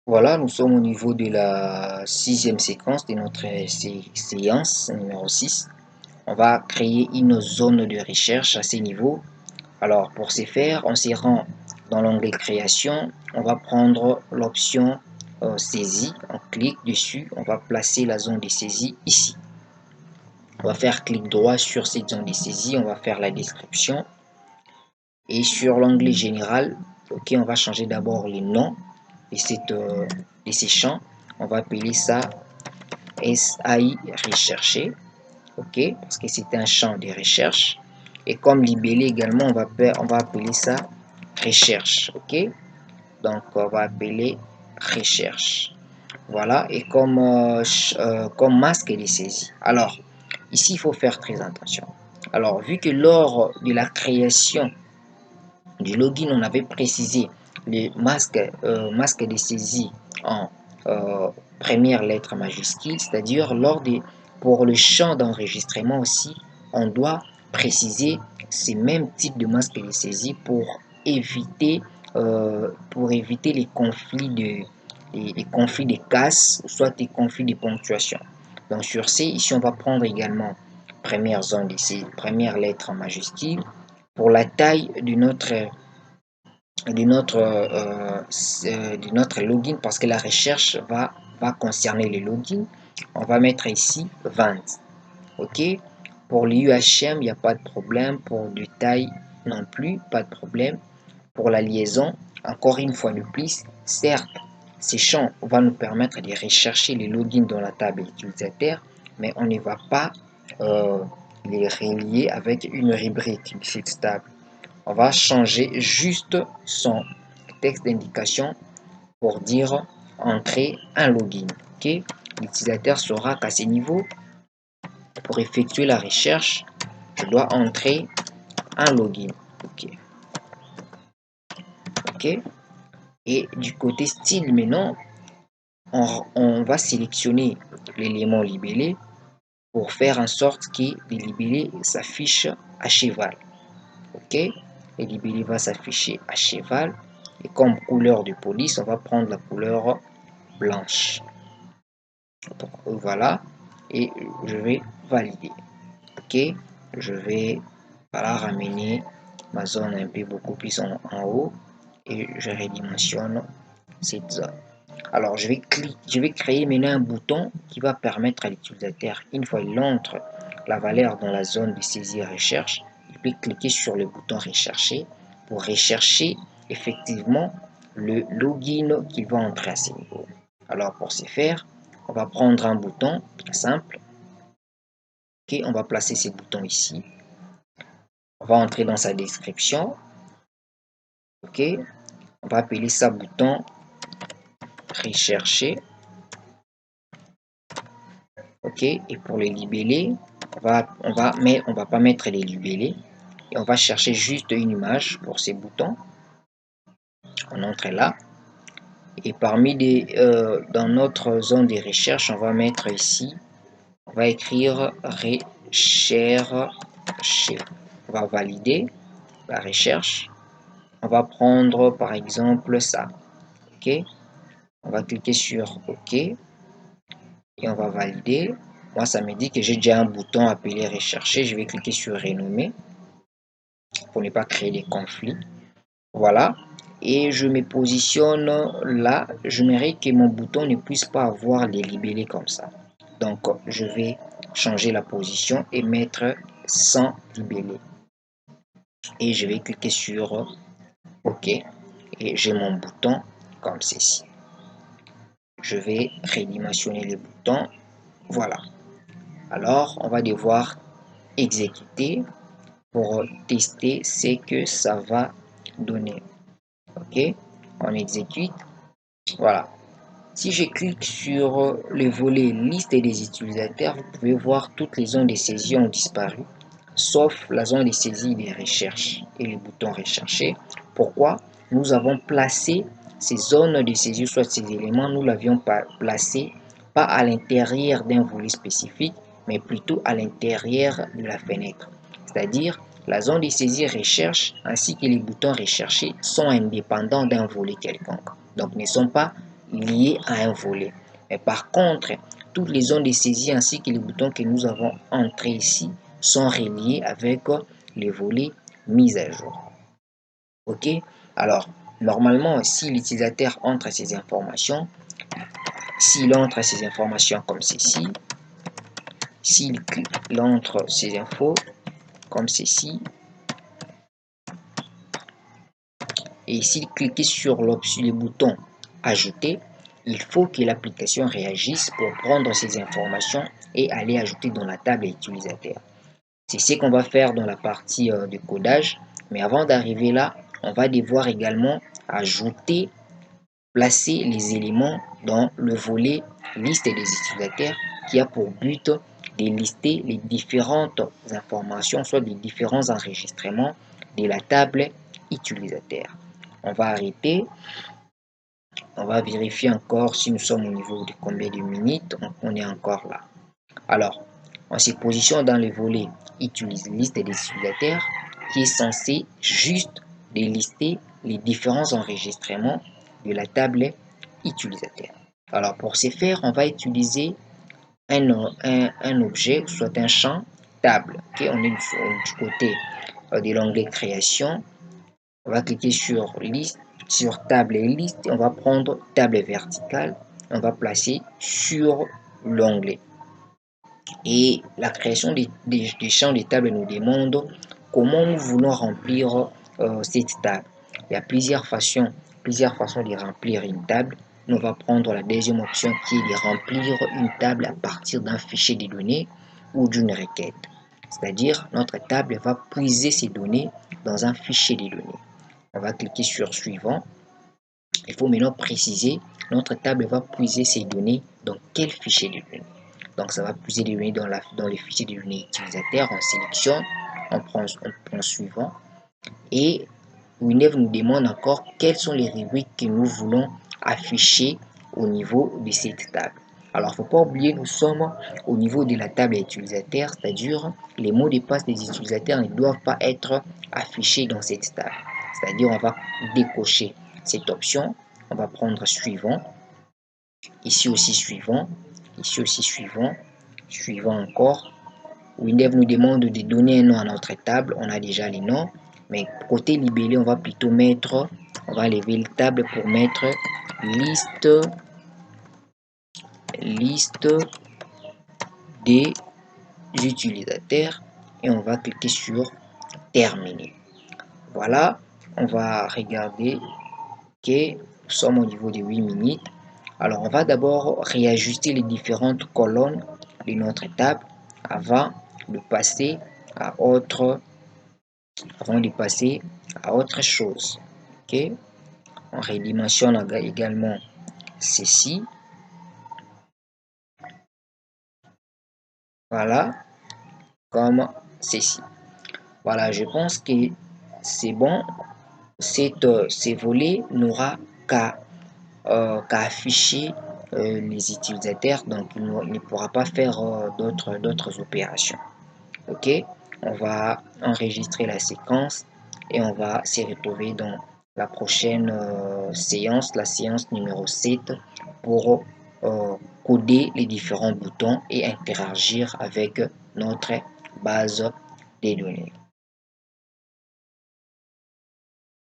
Voilà, nous sommes au niveau de la sixième séquence de notre séance numéro 6. On va créer une zone de recherche à ce niveau. Alors, pour ce faire, on se rend dans l'onglet création. On va prendre l'option saisie. On clique dessus. On va placer la zone de saisie ici. On va faire clic droit sur cette zone de saisie. On va faire la description. Et sur l'onglet général, ok, on va changer d'abord les noms de ces champs. On va appeler ça SAI recherché, ok, parce que c'est un champ de recherche. Et comme libellé également, on va appeler ça recherche, ok. Donc on va appeler recherche. Voilà, et comme masque de saisie. Alors, ici, il faut faire très attention. Alors, vu que lors de la création du login, on avait précisé le masque de saisie en première lettre majuscule, c'est-à-dire pour le champ d'enregistrement aussi, on doit préciser ces mêmes types de masque de saisie éviter, pour éviter les conflits de cases, soit des conflits de ponctuation. Donc sur C, ici on va prendre également première zone de saisie, première lettre en majuscule. Pour la taille de notre login, parce que la recherche va concerner le login, on va mettre ici 20. Ok, pour l'UHM, il n'y a pas de problème. Pour du taille non plus, pas de problème. Pour la liaison, encore une fois de plus, certes, ces champs vont nous permettre de rechercher les logins dans la table utilisateur, mais on ne va pas les relier avec une rubrique de cette table. On va changer juste son texte d'indication pour dire entrer un login. Ok, l'utilisateur saura qu'à ce niveau, pour effectuer la recherche, je dois entrer un login. Ok. Ok. Et du côté style maintenant, on va sélectionner l'élément libellé pour faire en sorte que le libellé s'affiche à cheval. Ok, le libellé va s'afficher à cheval. Et comme couleur de police, on va prendre la couleur blanche. Donc, voilà, et je vais valider. Ok, je vais ramener ma zone un peu beaucoup plus en haut et je redimensionne cette zone. Alors je vais créer maintenant un bouton qui va permettre à l'utilisateur, une fois il entre la valeur dans la zone de saisie recherche, il peut cliquer sur le bouton rechercher pour rechercher effectivement le login qu'il va entrer à ce niveau. Alors pour ce faire, on va prendre un bouton simple. Ok, on va placer ce bouton ici. On va entrer dans sa description. Ok, on va appeler ça bouton rechercher. Ok, et pour les libellés, on va pas mettre les libellés et on va chercher juste une image pour ces boutons. On entre là et dans notre zone de recherche, on va mettre ici, on va écrire rechercher. On va valider la recherche. On va prendre par exemple ça. Ok, on va cliquer sur OK et on va valider. Moi, ça me dit que j'ai déjà un bouton appelé rechercher. Je vais cliquer sur renommer pour ne pas créer des conflits. Voilà. Et je me positionne là. J'aimerais que mon bouton ne puisse pas avoir les libellés comme ça. Donc, je vais changer la position et mettre sans libellé. Et je vais cliquer sur OK. Et j'ai mon bouton comme ceci. Je vais redimensionner les boutons. Voilà. Alors, on va devoir exécuter pour tester ce que ça va donner. Ok, on exécute. Voilà. Si je clique sur le volet liste des utilisateurs, vous pouvez voir toutes les zones de saisie ont disparu, sauf la zone de saisie des recherches et le bouton rechercher. Pourquoi? Nous avons placé ces zones de saisie, soit ces éléments, nous l'avions placé pas à l'intérieur d'un volet spécifique, mais plutôt à l'intérieur de la fenêtre. C'est-à-dire, la zone de saisie recherche ainsi que les boutons recherchés sont indépendants d'un volet quelconque. Donc, ne sont pas liées à un volet. Mais par contre, toutes les zones de saisie ainsi que les boutons que nous avons entrés ici sont reliés avec les volets mis à jour. Ok, alors normalement, si l'utilisateur entre ces informations, s'il entre ces informations comme ceci, s'il entre ces infos comme ceci, et s'il clique sur l'option, le bouton ajouter, il faut que l'application réagisse pour prendre ces informations et aller ajouter dans la table utilisateur. C'est ce qu'on va faire dans la partie de codage, mais avant d'arriver là, on va devoir également ajouter, placer les éléments dans le volet liste des utilisateurs qui a pour but de lister les différentes informations, soit les différents enregistrements de la table utilisateur. On va arrêter, on va vérifier encore si nous sommes au niveau de combien de minutes, on est encore là. Alors, on se positionne dans le volet liste des utilisateurs qui est censé juste délister les différents enregistrements de la table utilisateur. Alors, pour ce faire, on va utiliser un objet, soit un champ table. Okay? On est du côté de l'onglet création. On va cliquer sur liste, sur table et liste. On va prendre table verticale. On va placer sur l'onglet. Et la création des champs de table nous demande comment nous voulons remplir cette table. Il y a plusieurs façons de remplir une table. Nous on va prendre la deuxième option qui est de remplir une table à partir d'un fichier de données ou d'une requête. C'est-à-dire, notre table va puiser ces données dans un fichier de données. On va cliquer sur suivant. Il faut maintenant préciser, notre table va puiser ces données dans quel fichier de données. Donc, ça va puiser les données dans le fichier de données utilisateur. On sélectionne, on prend suivant. Et Windev nous demande encore quelles sont les rubriques que nous voulons afficher au niveau de cette table. Alors, il ne faut pas oublier, nous sommes au niveau de la table utilisateur, c'est-à-dire les mots de passe des utilisateurs ne doivent pas être affichés dans cette table. C'est-à-dire, on va décocher cette option, on va prendre suivant, ici aussi suivant, ici aussi suivant, suivant encore. Windev nous demande de donner un nom à notre table, on a déjà les noms, mais côté libellé, on va plutôt mettre, on va lever le table pour mettre liste des utilisateurs et on va cliquer sur terminer. Voilà, on va regarder que nous sommes au niveau de 8 minutes. Alors, on va d'abord réajuster les différentes colonnes de notre table avant de passer à autre chose. Ok, on redimensionne également ceci. Voilà, comme ceci. Voilà, je pense que c'est bon. Ces volets n'aura qu'à afficher les utilisateurs, donc il ne pourra pas faire d'autres opérations. Ok, on va enregistrer la séquence et on va se retrouver dans la prochaine séance, la séance numéro 7, pour coder les différents boutons et interagir avec notre base de données.